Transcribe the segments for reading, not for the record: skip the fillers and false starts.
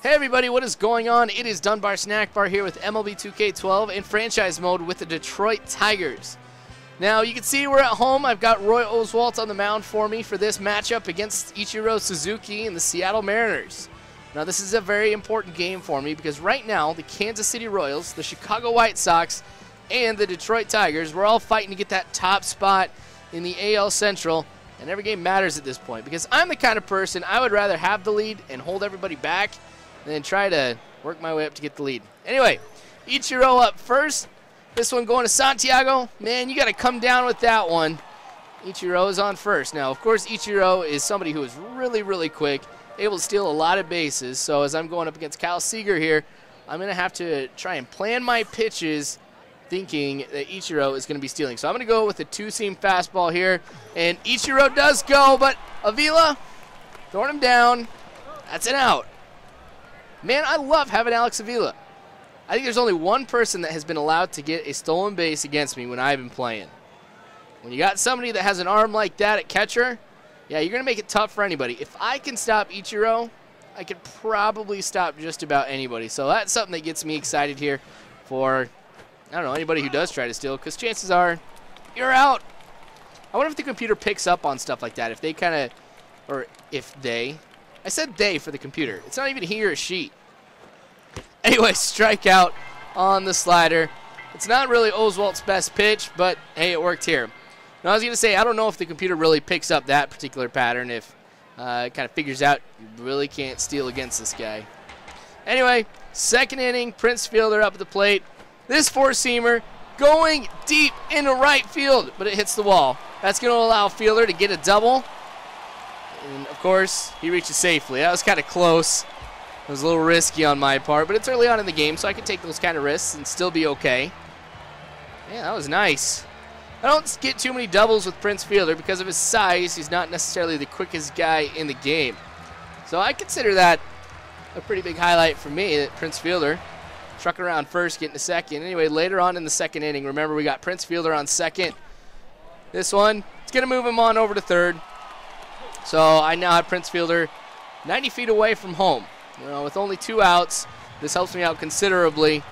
Hey everybody, what is going on? It is Dunbar Snack Bar here with MLB 2K12 in franchise mode with the Detroit Tigers. Now you can see we're at home. I've got Roy Oswalt on the mound for me for this matchup against Ichiro Suzuki and the Seattle Mariners. Now this is a very important game for me because right now the Kansas City Royals, the Chicago White Sox, and the Detroit Tigers, we're all fighting to get that top spot in the AL Central. And every game matters at this point because I'm the kind of person I would rather have the lead and hold everybody back and then try to work my way up to get the lead. Anyway, Ichiro up first. This one going to Santiago. Man, you got to come down with that one. Ichiro is on first. Now, of course, Ichiro is somebody who is really, really quick, able to steal a lot of bases. So as I'm going up against Kyle Seager here, I'm going to have to try and plan my pitches thinking that Ichiro is going to be stealing. So I'm going to go with a two-seam fastball here. And Ichiro does go, but Avila throwing him down. That's an out. Man, I love having Alex Avila. I think there's only one person that has been allowed to get a stolen base against me when I've been playing. When you got somebody that has an arm like that at catcher, yeah, you're going to make it tough for anybody. If I can stop Ichiro, I could probably stop just about anybody. So that's something that gets me excited here for, I don't know, anybody who does try to steal, because chances are you're out. I wonder if the computer picks up on stuff like that. If they kind of, or if they, I said they for the computer. It's not even he or she. Anyway, strikeout on the slider. It's not really Oswalt's best pitch, but hey, it worked here. Now, I was going to say, I don't know if the computer really picks up that particular pattern, if it kind of figures out you really can't steal against this guy. Anyway, second inning, Prince Fielder up at the plate. This four-seamer going deep into right field, but it hits the wall. That's going to allow Fielder to get a double. And, of course, he reaches safely. That was kind of close. It was a little risky on my part, but it's early on in the game, so I can take those kind of risks and still be okay. Yeah, that was nice. I don't get too many doubles with Prince Fielder because of his size. He's not necessarily the quickest guy in the game. So I consider that a pretty big highlight for me, that Prince Fielder trucking around first, getting to second. Anyway, later on in the second inning, remember we got Prince Fielder on second. This one, it's going to move him on over to third. So I now have Prince Fielder 90 feet away from home. You know, with only 2 outs, this helps me out considerably.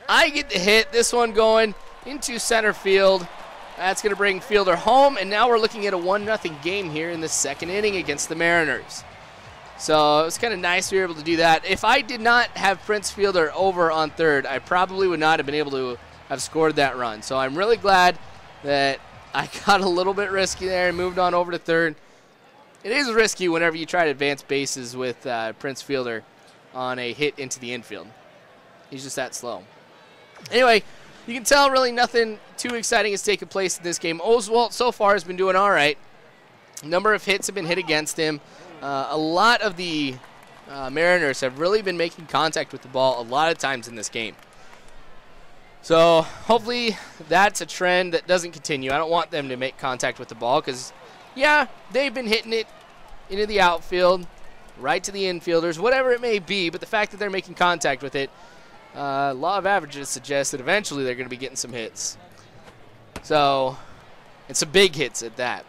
I get the hit. This one going into center field. That's going to bring Fielder home, and now we're looking at a 1-0 game here in the second inning against the Mariners. So it was kind of nice we were able to do that. If I did not have Prince Fielder over on third, I probably would not have been able to have scored that run. So I'm really glad that I got a little bit risky there and moved on over to third. It is risky whenever you try to advance bases with Prince Fielder on a hit into the infield. He's just that slow. Anyway, you can tell really nothing too exciting has taken place in this game. Oswalt so far has been doing all right. A number of hits have been hit against him. A lot of the Mariners have really been making contact with the ball a lot of times in this game. So hopefully that's a trend that doesn't continue. I don't want them to make contact with the ball because, yeah, they've been hitting it into the outfield, right to the infielders, whatever it may be, but the fact that they're making contact with it, law of averages suggests that eventually they're going to be getting some hits. So, and some big hits at that.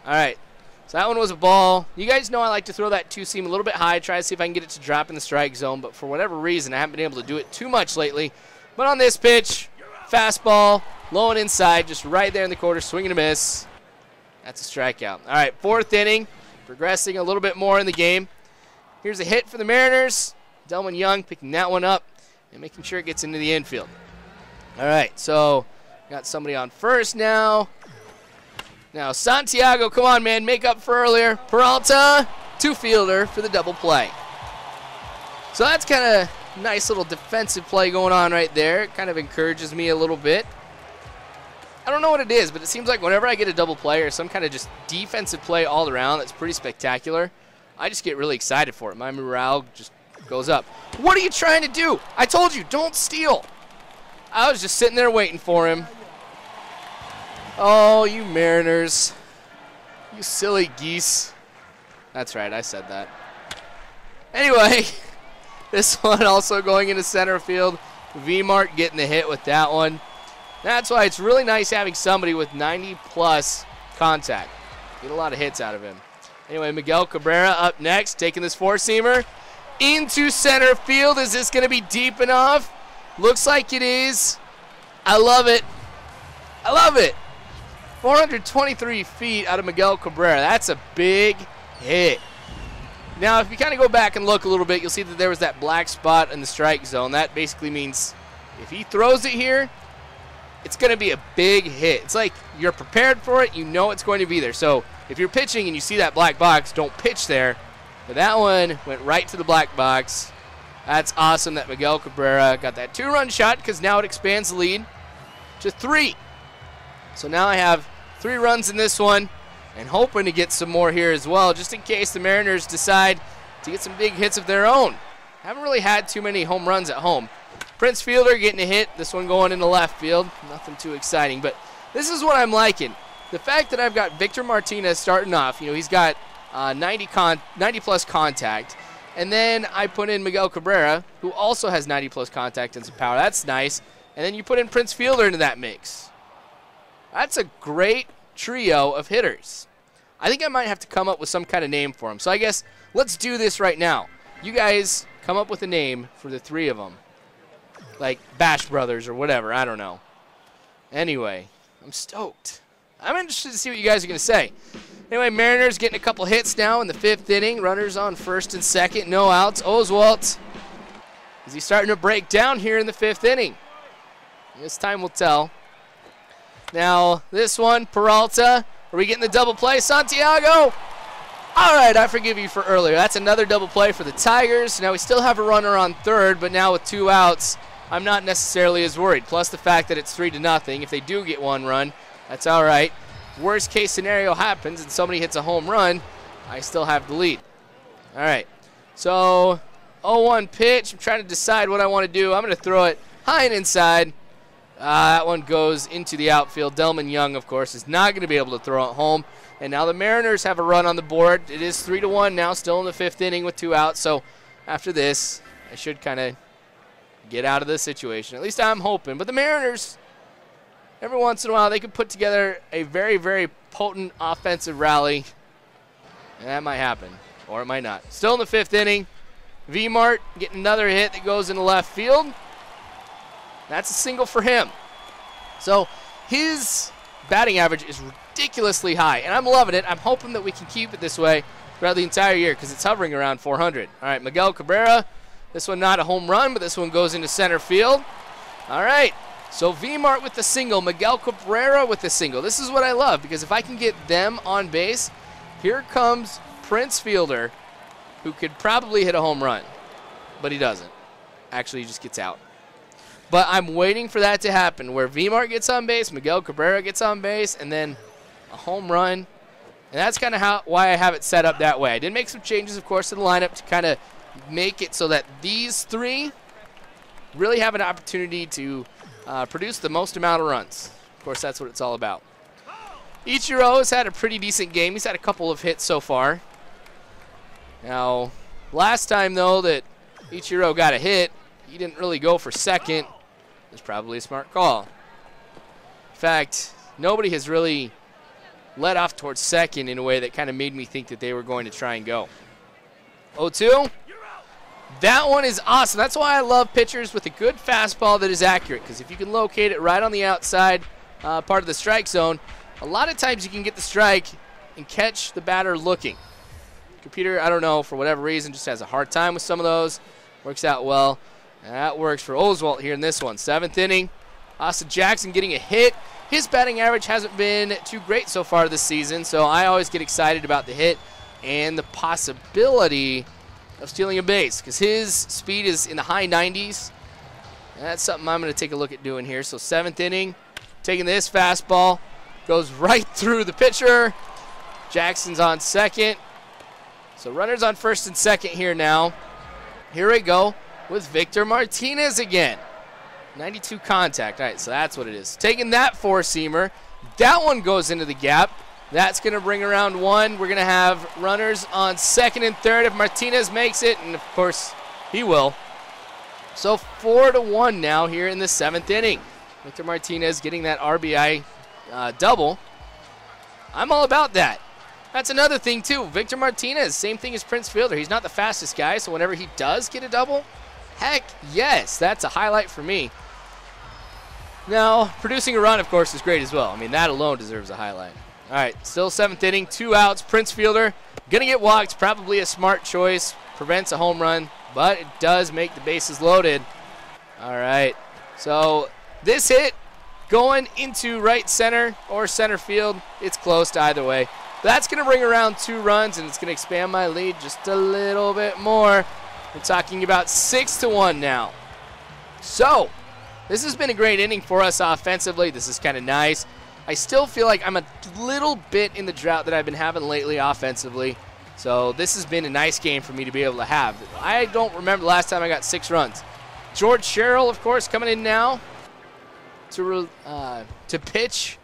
All right, so that one was a ball. You guys know I like to throw that two-seam a little bit high, try to see if I can get it to drop in the strike zone, but for whatever reason, I haven't been able to do it too much lately. But on this pitch, fastball, low and inside, just right there in the corner, swing and a miss. That's a strikeout. All right, fourth inning, progressing a little bit more in the game. Here's a hit for the Mariners. Delman Young picking that one up and making sure it gets into the infield. All right, so got somebody on first now. Now, Santiago, come on, man, make up for earlier. Peralta to Fielder for the double play. So that's kind of nice little defensive play going on right there. It kind of encourages me a little bit. I don't know what it is, but it seems like whenever I get a double play or some kind of just defensive play all around that's pretty spectacular, I just get really excited for it. My morale just goes up. What are you trying to do? I told you, don't steal. I was just sitting there waiting for him. Oh, you Mariners. You silly geese. That's right, I said that. Anyway, this one also going into center field. V-Mart getting the hit with that one. That's why it's really nice having somebody with 90-plus contact. Get a lot of hits out of him. Anyway, Miguel Cabrera up next, taking this four-seamer. into center field. Is this going to be deep enough? Looks like it is. I love it. I love it. 423 feet out of Miguel Cabrera. That's a big hit. Now, if you kind of go back and look a little bit, you'll see that there was that black spot in the strike zone. That basically means if he throws it here, it's going to be a big hit. It's like you're prepared for it. You know it's going to be there. So if you're pitching and you see that black box, don't pitch there. But that one went right to the black box. That's awesome that Miguel Cabrera got that 2-run shot because now it expands the lead to 3. So now I have 3 runs in this one and hoping to get some more here as well, just in case the Mariners decide to get some big hits of their own. Haven't really had too many home runs at home. Prince Fielder getting a hit, this one going into left field. Nothing too exciting, but this is what I'm liking. The fact that I've got Victor Martinez starting off, he's got 90-plus contact, and then I put in Miguel Cabrera, who also has 90-plus contact and some power. That's nice. And then you put in Prince Fielder into that mix. That's a great trio of hitters. I think I might have to come up with some kind of name for them. So I guess let's do this right now. You guys come up with a name for the 3 of them. Like Bash Brothers or whatever. I don't know. Anyway, I'm stoked. I'm interested to see what you guys are going to say. Anyway, Mariners getting a couple hits now in the 5th inning. Runners on 1st and 2nd. No outs. Oswalt, is he starting to break down here in the 5th inning? This time will tell. Now, this one, Peralta. Are we getting the double play? Santiago! All right, I forgive you for earlier. That's another double play for the Tigers. Now, we still have a runner on 3rd, but now with 2 outs, I'm not necessarily as worried. Plus the fact that it's 3-0. If they do get 1 run, that's all right. Worst case scenario happens and somebody hits a home run, I still have the lead. All right, so 0-1 pitch. I'm trying to decide what I want to do. I'm going to throw it high and inside. That one goes into the outfield. Delman Young, of course, is not going to be able to throw it home. And now the Mariners have a run on the board. It is 3-1 now, still in the 5th inning with 2 outs. So after this, I should kind of get out of this situation. At least I'm hoping. But the Mariners, every once in a while, they can put together a very, very potent offensive rally. And that might happen, or it might not. Still in the 5th inning. V-Mart getting another hit that goes into left field. That's a single for him. So his batting average is ridiculously high, and I'm loving it. I'm hoping that we can keep it this way throughout the entire year because it's hovering around 400. All right, Miguel Cabrera. This one not a home run, but this one goes into center field. All right, so V-Mart with the single, Miguel Cabrera with the single. This is what I love because if I can get them on base, here comes Prince Fielder, who could probably hit a home run, but he doesn't. Actually, he just gets out. But I'm waiting for that to happen, where V-Mart gets on base, Miguel Cabrera gets on base, and then a home run. And that's kind of why I have it set up that way. I did make some changes, of course, to the lineup to kind of make it so that these 3 really have an opportunity to produce the most amount of runs. Of course, that's what it's all about. Ichiro has had a pretty decent game. He's had a couple of hits so far. Now, last time, though, that Ichiro got a hit, he didn't really go for second. It was probably a smart call. In fact, nobody has really led off towards second in a way that kind of made me think that they were going to try and go. 0-2. That one is awesome. That's why I love pitchers with a good fastball that is accurate, because if you can locate it right on the outside part of the strike zone, a lot of times you can get the strike and catch the batter looking. Computer, I don't know, for whatever reason, just has a hard time with some of those. Works out well. And that works for Oswalt here in this one. 7th inning. Austin Jackson getting a hit. His batting average hasn't been too great so far this season, so I always get excited about the hit and the possibility of stealing a base because his speed is in the high 90s. And that's something I'm going to take a look at doing here. So 7th inning, taking this fastball, goes right through the pitcher. Jackson's on second. So runners on 1st and 2nd here now. Here we go with Victor Martinez again. 92 contact. All right, so that's what it is. Taking that 4-seamer. That one goes into the gap. That's going to bring around 1. We're going to have runners on 2nd and 3rd if Martinez makes it, and of course he will. So 4-1 now here in the 7th inning. Victor Martinez getting that RBI double. I'm all about that. That's another thing, too. Victor Martinez, same thing as Prince Fielder. He's not the fastest guy, so whenever he does get a double, heck yes, that's a highlight for me. Now, producing a run, of course, is great as well. I mean, that alone deserves a highlight. All right, still 7th inning, 2 outs. Prince Fielder going to get walked, probably a smart choice. Prevents a home run, but it does make the bases loaded. All right, so this hit going into right center or center field, it's close to either way. That's going to bring around 2 runs, and it's going to expand my lead just a little bit more. We're talking about 6-1 now. So, this has been a great inning for us offensively. This is kind of nice. I still feel like I'm a little bit in the drought that I've been having lately offensively. So, this has been a nice game for me to be able to have. I don't remember the last time I got 6 runs. George Sherrill, of course, coming in now to pitch.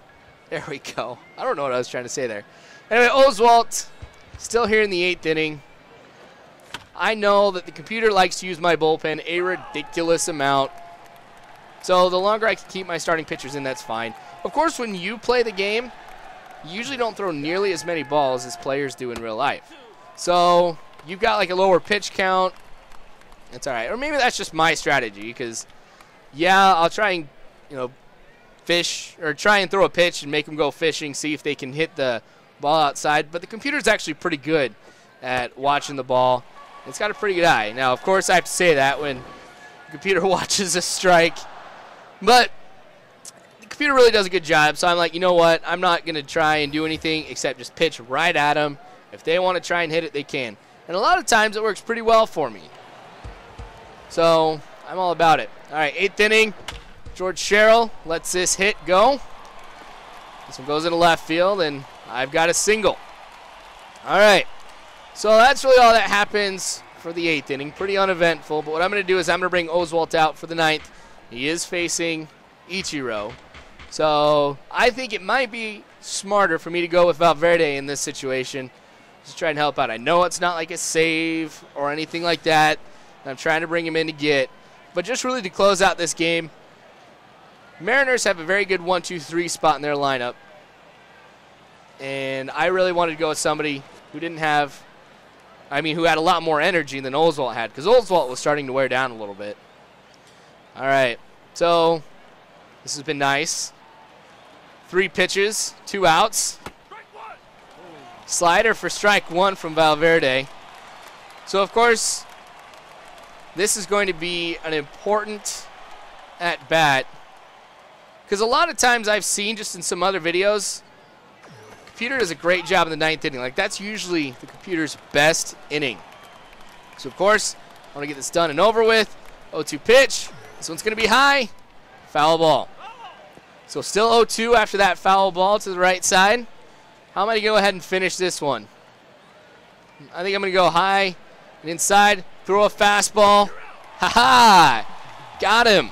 There we go. I don't know what I was trying to say there. Anyway, Oswalt, still here in the 8th inning. I know that the computer likes to use my bullpen a ridiculous amount. So the longer I can keep my starting pitchers in, that's fine. Of course, when you play the game, you usually don't throw nearly as many balls as players do in real life. So you've got like a lower pitch count. That's all right. Or maybe that's just my strategy because, yeah, I'll try and, fish or try and throw a pitch and make them go fishing, see if they can hit the ball outside, but the computer's actually pretty good at watching the ball. It's got a pretty good eye. Now, of course, I have to say that when the computer watches a strike, but the computer really does a good job, so I'm like, you know what, I'm not going to try and do anything except just pitch right at them. If they want to try and hit it, they can. And a lot of times it works pretty well for me. So I'm all about it. All right, 8th inning. George Sherrill lets this hit go. This one goes into left field, and I've got a single. All right, so that's really all that happens for the 8th inning. Pretty uneventful, but what I'm going to do is I'm going to bring Oswalt out for the 9th. He is facing Ichiro. So I think it might be smarter for me to go with Valverde in this situation. Just try and help out. I know it's not like a save or anything like that. I'm trying to bring him in to get. But just really to close out this game, Mariners have a very good 1-2-3 spot in their lineup. And I really wanted to go with somebody who who had a lot more energy than Oswalt had, because Oswalt was starting to wear down a little bit. All right, so this has been nice. 3 pitches, 2 outs. Slider for strike 1 from Valverde. So, of course, this is going to be an important at-bat, because a lot of times I've seen just in some other videos, the computer does a great job in the 9th inning. Like, that's usually the computer's best inning. So, of course, I want to get this done and over with. 0-2 pitch. This one's going to be high. Foul ball. So, still 0-2 after that foul ball to the right side. How am I going to go ahead and finish this one? I think I'm going to go high and inside. Throw a fastball. Ha-ha! Got him.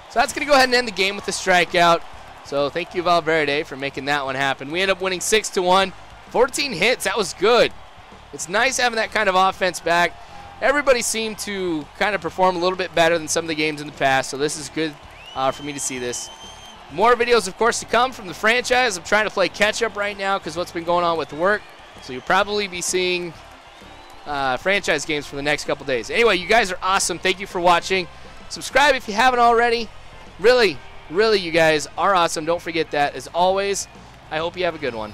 So that's going to go ahead and end the game with a strikeout. So thank you, Valverde, for making that one happen. We end up winning 6-1. 14 hits. That was good. It's nice having that kind of offense back. Everybody seemed to kind of perform a little bit better than some of the games in the past, so this is good for me to see this. More videos, of course, to come from the franchise. I'm trying to play catch-up right now because what's been going on with work. So you'll probably be seeing franchise games for the next couple days. Anyway, you guys are awesome. Thank you for watching. Subscribe if you haven't already. Really, really, you guys are awesome. Don't forget that. As always, I hope you have a good one.